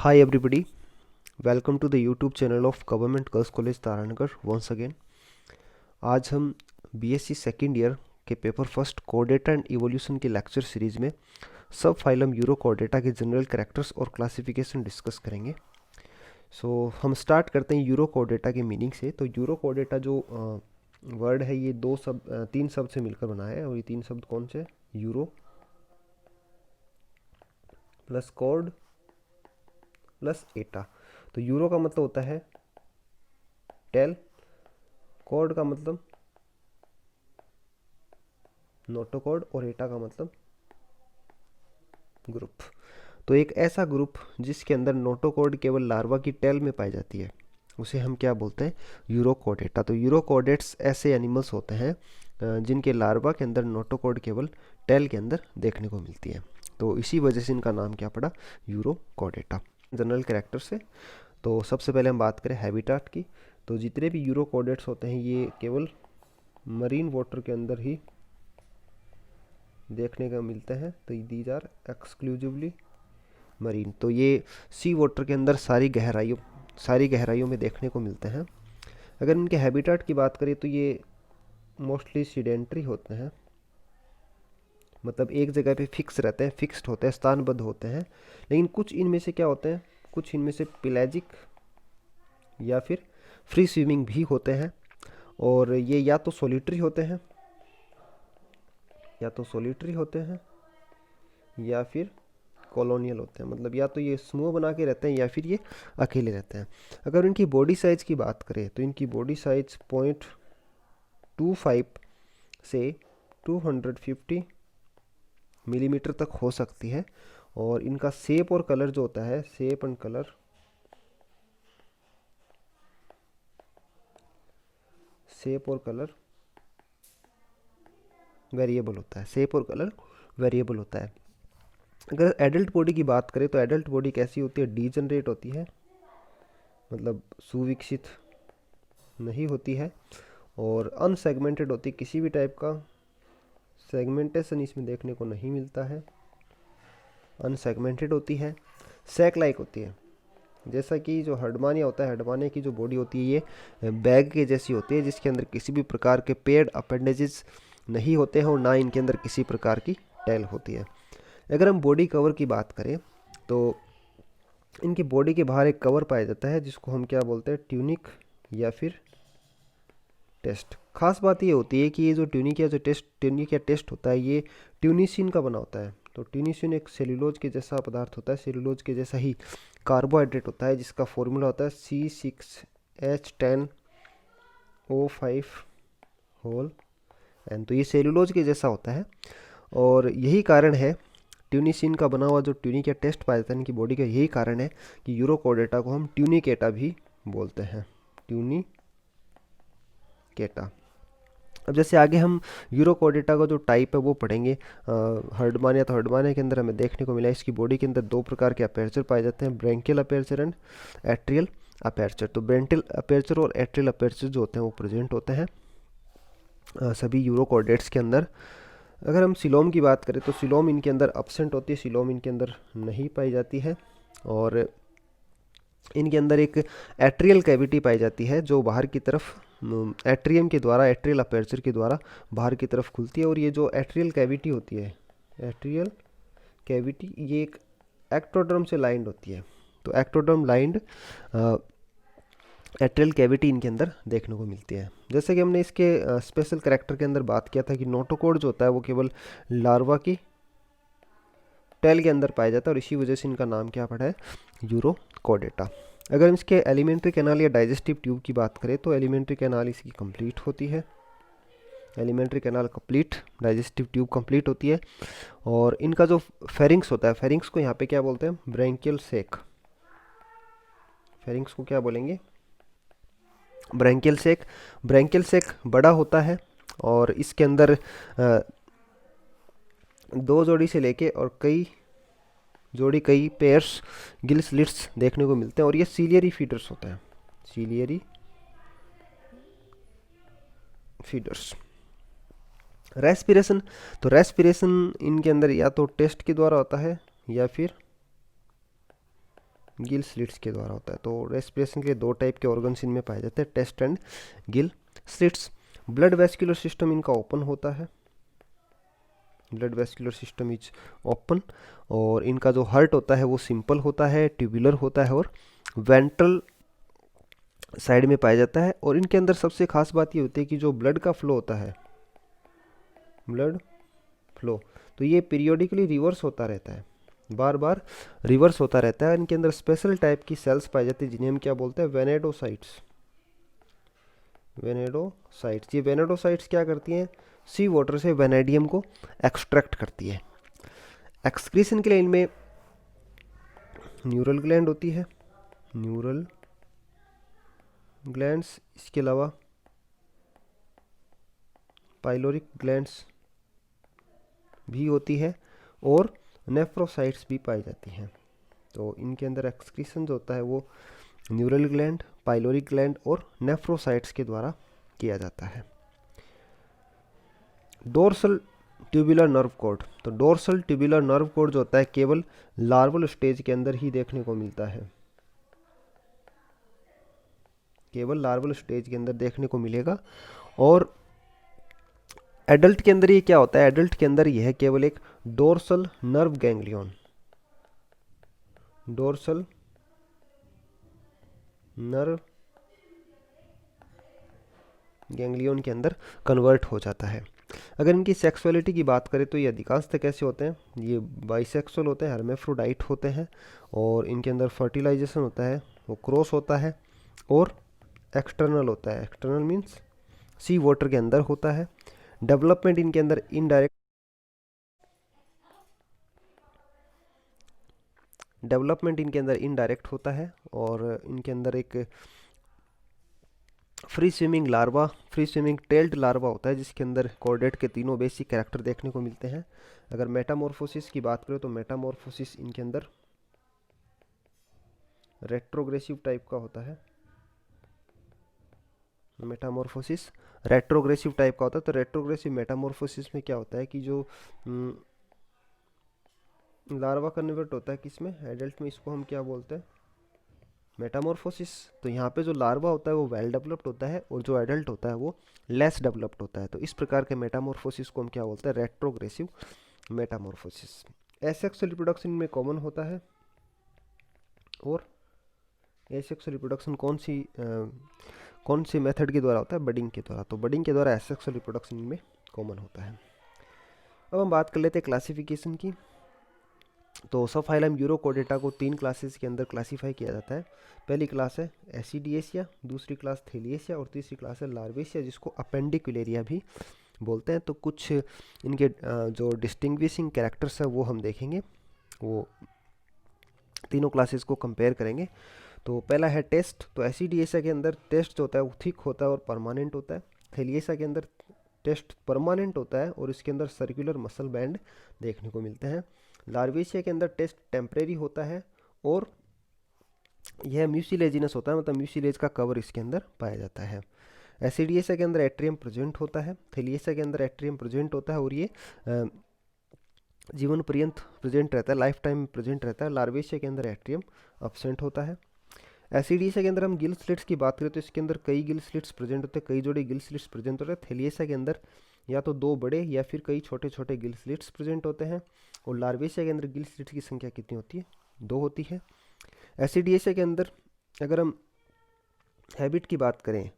Hi everybody, welcome to the YouTube channel of Government Girls College Taranagar once again। आज हम BSc second year के paper first कोडेटा and evolution के lecture series में सब phylum euro कोडेटा के general characters और classification discuss करेंगे। हम स्टार्ट करते हैं यूरो कोडेटा के मीनिंग से। तो यूरो कोडेटा जो वर्ड है ये तीन शब्द से मिलकर बना है, और ये तीन शब्द कौन से? Euro plus code plus iota. तो यूरो का मतलब होता है टेल, कोड का मतलब नोटो कोड, और एटा का मतलब ग्रुप। तो एक ऐसा ग्रुप जिसके अंदर नोटो कोड केवल लार्वा की टेल में पाई जाती है उसे हम क्या बोलते हैं? यूरो कोडेटा। तो यूरो कोडेट्स ऐसे एनिमल्स होते हैं जिनके लार्वा के अंदर नोटो कोड केवल टेल के अंदर देखने को मिलती है। तो इसी वजह से इनका नाम क्या पड़ा? यूरो कोडेटा। जनरल कैरेक्टर से तो सबसे पहले हम बात करें हैबिटाट की। तो जितने भी यूरो कोडेट्स होते हैं ये केवल मरीन वाटर के अंदर ही देखने को मिलते हैं। तो दीज आर एक्सक्लूसिवली मरीन। तो ये सी वाटर के अंदर सारी गहराइयों में देखने को मिलते हैं। अगर इनके हैबिटाट की बात करें तो ये मोस्टली सीडेंट्री होते हैं, मतलब एक जगह पे फिक्स रहते हैं, फिक्स्ड होते हैं, स्थानबद्ध होते हैं। लेकिन कुछ इनमें से क्या होते हैं, कुछ इनमें से पेलाजिक या फिर फ्री स्विमिंग भी होते हैं। और ये या तो सोलिटरी होते हैं या फिर कॉलोनियल होते हैं, मतलब या तो ये समूह बना के रहते हैं या फिर ये अकेले रहते हैं। अगर इनकी बॉडी साइज की बात करें तो इनकी बॉडी साइज 0.25 से 250 मिलीमीटर तक हो सकती है। और इनका शेप और कलर जो होता है, शेप एंड कलर वेरिएबल होता है। अगर एडल्ट बॉडी की बात करें तो एडल्ट बॉडी कैसी होती है? डीजनरेट होती है, मतलब सुविकसित नहीं होती है, और अनसेगमेंटेड होती है। किसी भी टाइप का सेगमेंटेशन इसमें देखने को नहीं मिलता है, अनसेगमेंटेड होती है, सैक लाइक होती है। जैसा कि जो हर्डमानिया होता है, हर्डमानिया की जो बॉडी होती है ये बैग के जैसी होती है, जिसके अंदर किसी भी प्रकार के पेड अपेंडेजेस नहीं होते हैं और ना इनके अंदर किसी प्रकार की टेल होती है। अगर हम बॉडी कवर की बात करें तो इनकी बॉडी के बाहर एक कवर पाया जाता है जिसको हम क्या बोलते हैं? ट्यूनिक या फिर टेस्ट। खास बात ये होती है कि ये जो ट्यूनिक या टेस्ट होता है ये ट्यूनिसिन का बना होता है। तो ट्यूनिसिन एक सेल्यूलोज के जैसा पदार्थ होता है, सेल्यूलोज के जैसा ही कार्बोहाइड्रेट होता है, जिसका फॉर्मूला होता है C6H10O5 होल एन। तो ये सेल्यूलोज के जैसा होता है, और यही कारण है ट्यूनिसिन का बना हुआ जो ट्यूनिक या टेस्ट पाया जाता है इनकी बॉडी का, यही कारण है कि यूरो कोडेटा को हम ट्यूनिकेटा भी बोलते हैं, ट्यूनिकेटा। अब जैसे आगे हम यूरो कोडेटा का जो टाइप है वो पढ़ेंगे। हर्डमानिया, तो हर्डमानिया के अंदर हमें देखने को मिला इसकी बॉडी के अंदर दो प्रकार के अपेर्चर पाए जाते हैं, ब्रैंकियल अपेर्चर एंड एट्रियल अपेर्चर। तो ब्रैंकियल अपेर्चर और एट्रियल अपेर्चर जो होते हैं वो प्रेजेंट होते हैं सभी यूरो कोडेट्स के अंदर। अगर हम सिलोम की बात करें तो सिलोम इनके अंदर एब्सेंट होती है, सिलोम इनके अंदर नहीं पाई जाती है। और इनके अंदर एक एट्रियल कैविटी पाई जाती है जो बाहर की तरफ एट्रियम के द्वारा, एट्रियल अपेर्चर के द्वारा बाहर की तरफ खुलती है। और ये जो एट्रियल कैविटी होती है, एट्रियल कैविटी, ये एक एक्टोडर्म से लाइंड होती है। तो एक्टोडर्म लाइंड एट्रियल कैविटी इनके अंदर देखने को मिलती है। जैसे कि हमने इसके स्पेशल कैरेक्टर के अंदर बात किया था कि नोटोकोड जो होता है वो केवल लार्वा की टेल के अंदर पाया जाता है, और इसी वजह से इनका नाम क्या पड़ा है? यूरो कोडेटा। अगर हम इसके एलिमेंट्री कैनाल या डाइजेस्टिव ट्यूब की बात करें तो एलिमेंट्री कैनाल इसकी कंप्लीट होती है, alimentary canal complete, digestive tube complete होती है। और इनका जो फेरिंग्स होता है, फेरिंग्स को यहाँ पे क्या बोलते हैं? ब्रैंकियल सेक। फेरिंग्स को क्या बोलेंगे? ब्रैंकियल सेक। ब्रैंकियल सेक बड़ा होता है और इसके अंदर दो जोड़ी से लेके और कई पेयर्स गिल स्लिट्स देखने को मिलते हैं, और ये सीलियरी फीडर्स होते हैं, सीलियरी फीडर्स। रेस्पिरेशन, तो रेस्पिरेशन इनके अंदर या तो टेस्ट के द्वारा होता है या फिर गिल स्लिट्स के द्वारा होता है। तो रेस्पिरेशन के लिए दो टाइप के ऑर्गन्स इनमें पाए जाते हैं, test and gill slits. Blood vascular system इनका ओपन होता है, blood vascular system is open. और इनका जो हार्ट होता है वो सिंपल होता है, ट्यूबुलर होता है और वेंट्रल साइड में पाया जाता है। और इनके अंदर सबसे खास बात ये होती है कि जो ब्लड का फ्लो होता है, ब्लड फ्लो, तो ये पीरियोडिकली रिवर्स होता रहता है, बार बार रिवर्स होता रहता है। इनके अंदर स्पेशल टाइप की सेल्स पाई जाती है जिन्हें हम क्या बोलते हैं, वेनेडोसाइट्स। वेनेडोसाइट्स, ये वेनेडोसाइट्स क्या करती हैं, सी वाटर से वेनेडियम को एक्सट्रैक्ट करती है। एक्सक्रीशन के लिए इनमें न्यूरल ग्लैंड होती है, न्यूरल ग्लैंड्स, इसके अलावा पाइलोरिक ग्लैंड्स भी होती है और नेफ्रोसाइट्स भी पाई जाती हैं। तो इनके अंदर एक्सक्रीशन जो होता है वो न्यूरल ग्लैंड, पाइलोरिक ग्लैंड और नेफ्रोसाइट्स के द्वारा किया जाता है। डोर्सल ट्यूबुलर नर्व कोड, तो डोर्सल ट्यूबुलर नर्व कोड जो होता है केवल लार्वल स्टेज के अंदर ही देखने को मिलता है, केवल लार्वल स्टेज के अंदर देखने को मिलेगा। और एडल्ट के अंदर ये क्या होता है, एडल्ट के अंदर यह है केवल एक dorsal nerve ganglion, dorsal nerve ganglion के अंदर कन्वर्ट हो जाता है। अगर इनकी सेक्सुअलिटी की बात करें तो ये अधिकांशतः कैसे होते हैं, ये बाइसेक्सुअल होते हैं, हर्मेफ्रोडाइट होते हैं। और इनके अंदर फर्टिलाइजेशन होता है, वो क्रॉस होता है और एक्सटर्नल होता है, एक्सटर्नल मीन्स सी वाटर के अंदर होता है। डेवलपमेंट इनके अंदर इनडायरेक्ट, डेवलपमेंट इनके अंदर इनडायरेक्ट होता है। और इनके अंदर एक free swimming larva, free swimming tailed larva होता है जिसके अंदर कॉर्डेट के तीनों बेसिक कैरेक्टर देखने को मिलते हैं। अगर मेटामॉर्फोसिस की बात करें तो मेटामॉर्फोसिस इनके अंदर रेट्रोग्रेसिव टाइप का होता है, मेटामॉर्फोसिस रेट्रोग्रेसिव टाइप का होता है। तो रेट्रोग्रेसिव मेटामॉर्फोसिस में क्या होता है कि जो लार्वा कन्वर्ट होता है किसमें, एडल्ट में, इसको हम क्या बोलते हैं, मेटामॉर्फोसिस। तो यहाँ पे जो लार्वा होता है वो वेल डेवलप्ड होता है और जो एडल्ट होता है वो लेस डेवलप्ड होता है। तो इस प्रकार के मेटामॉर्फोसिस को हम क्या बोलते हैं, रेट्रोग्रेसिव मेटामॉर्फोसिस। एसेक्सुअल रिप्रोडक्शन में कॉमन होता है। और एसेक्सुअल रिप्रोडक्शन कौन सी मेथड के द्वारा होता है, बडिंग के द्वारा। तो बडिंग के द्वारा एसेक्सुअल रिप्रोडक्शन में कॉमन होता है। अब हम बात कर लेते हैं क्लासिफिकेशन की। तो सब फाइलम यूरोकोडेटा को 3 क्लासेस के अंदर क्लासीफाई किया जाता है। पहली क्लास है एसिडिएसिया, दूसरी क्लास थेलिएसिया और तीसरी क्लास है लार्वेसिया, जिसको अपेंडिकुलेरिया भी बोलते हैं। तो कुछ इनके जो डिस्टिंग्विशिंग कैरेक्टर्स है वो हम देखेंगे, वो तीनों क्लासेस को कंपेयर करेंगे। तो पहला है टेस्ट। तो एसिडिएसिया के अंदर टेस्ट जो होता है वो थिक होता है और परमानेंट होता है। थेलिएसिया के अंदर टेस्ट परमानेंट होता है और इसके अंदर सर्कुलर मसल बैंड देखने को मिलते हैं। लार्वेशिया के अंदर टेस्ट टेम्परेरी होता है और यह म्यूसिलेजिनस होता है, मतलब म्यूसिलेज का कवर इसके अंदर पाया जाता है। एसिडिएसिया के अंदर एट्रियम प्रेजेंट होता है, थेलिएसिया के अंदर एट्रियम प्रेजेंट होता है और ये जीवन पर्यंत प्रेजेंट रहता है, लाइफ टाइम प्रेजेंट रहता है। लार्वेशिया के अंदर एट्रियम अब्सेंट होता है। एसिडिएसिया के अंदर हम गिल स्लिट्स की बात करें तो इसके अंदर कई गिल स्लिट्स प्रेजेंट होते हैं, कई जोड़े गिल स्लिट्स प्रेजेंट होते हैं। थेलिएसिया के अंदर या तो 2 बड़े या फिर कई छोटे छोटे गिल स्लिट्स प्रेजेंट होते हैं। और लार्वेशिया के अंदर गिल स्लिट्स की संख्या कितनी होती है, 2 होती है। एसिडिएसिया के अंदर अगर हम हैबिट की बात करें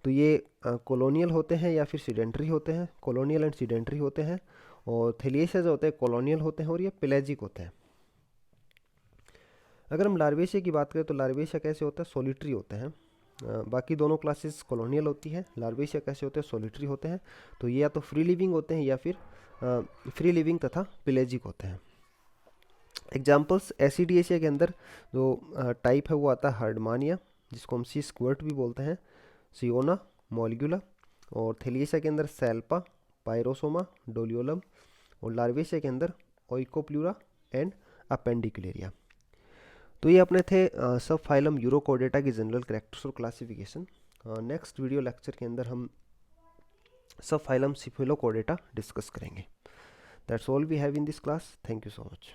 तो ये कॉलोनियल होते हैं या फिर सीडेंट्री होते हैं, कॉलोनियल एंड सीडेंट्री होते हैं। और थेलिएसिया जो होते हैं कॉलोनियल होते हैं और ये पेलेजिक होते हैं। अगर हम लार्वेशिया की बात करें तो लार्वेशिया कैसे होता है, सोलिटरी होते हैं। बाकी दोनों क्लासेस कॉलोनियल होती है, लार्वेशिया कैसे होते हैं, सोलिटरी होते हैं। तो ये या तो फ्री लिविंग होते हैं या फिर फ्री लिविंग तथा पेलेजिक होते हैं। एग्जाम्पल्स, एसिडिएसिया के अंदर जो टाइप है वो आता है हर्डमानिया, जिसको हम सी स्क्वर्ट भी बोलते हैं, सियोना, मॉलिक्यूला। और थेलिएसिया के अंदर सेल्पा, पायरोसोमा, डोलियोलम। और लार्वेशिया के अंदर ओइकोप्लूरा एंड अपेंडिकुलेरिया। तो ये अपने थे सब फाइलम यूरोकोडेटा की जनरल कैरेक्टर्स और क्लासिफिकेशन। नेक्स्ट वीडियो लेक्चर के अंदर हम सब फाइलम सिफिलोकोडेटा डिस्कस करेंगे। That's all we have in this class. Thank you so much.